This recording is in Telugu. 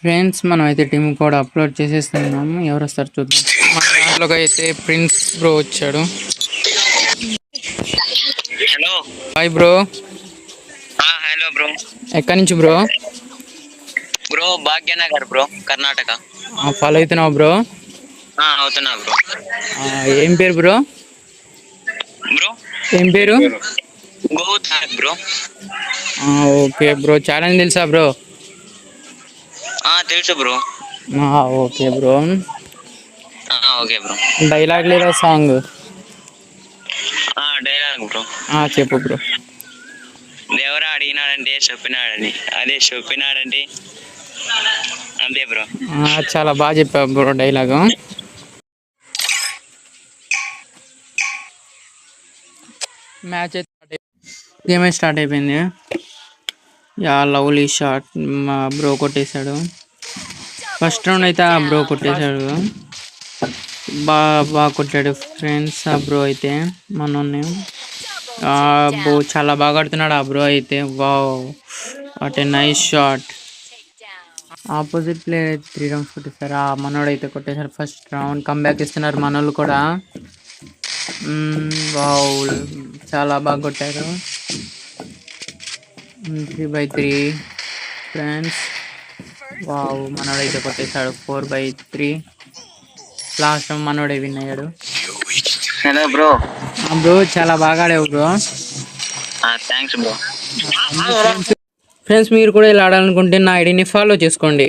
ఫ్రెండ్స్ మనం అయితే టీమ్ కూడా అప్లోడ్ చేసేస్తున్నాము. ఎవరు వస్తారు చూద్దాం. మన దాంట్లోకి అయితే ప్రిన్స్ బ్రో వచ్చాడు. Hello hi bro. Hello bro. ఎక్కడి నుంచి bro? Bro Bhagyanagar bro, Karnataka. Follow అవుతున్నావు బ్రో? అవుతున్నా బ్రో. ఏం పేరు బ్రో? బ్రో ఏం పేరు? Gautam bro. Okay bro. Challenge తెలుసా బ్రో? తెలుసు bro. Okay bro. Okay bro. Dialogue లేదా సాంగ్? Dialogue bro. చెప్పు బ్రో. దేవరా అడిగినాడంటే చెప్పినాడని, అదే చెప్పినాడంటే అంతే బ్రో. చాలా బాగా చెప్పావు బ్రో డైలాగు. మ్యాచ్ అయితే గేమ్ అయితే స్టార్ట్ అయిపోయింది. లవ్లీ షాట్ మా బ్రో కొట్టేశాడు. ఫస్ట్ రౌండ్ అయితే ఆ బ్రో కొట్టేశాడు. బాగా కొట్టాడు ఫ్రెండ్స్ ఆ బ్రో అయితే మనోని. బ్రో చాలా బాగా ఆడుతున్నాడు ఆ బ్రో అయితే. Wow, what a nice shot. Opposite player అయితే 3 రౌండ్స్ కొట్టేశారు. మనోడు అయితే కొట్టేశారు ఫస్ట్ రౌండ్. కంబ్యాక్ ఇస్తున్నారు మనోళ్ళు కూడా. వావ్, చాలా బాగా కొట్టారు. 3/3 ఫ్రెండ్స్. వావ్, మనోడైతే కొట్టేశాడు 4/3. లాస్ట్ రౌండ్ మనోడే విన్ అయ్యాడు. Hello bro. బ్రో చాలా బాగా ఆడావు బ్రో. Thanks bro. ఫ్రెండ్స్ మీరు కూడా ఇలా ఆడాలనుకుంటే నా ఐడిని ఫాలో చేసుకోండి.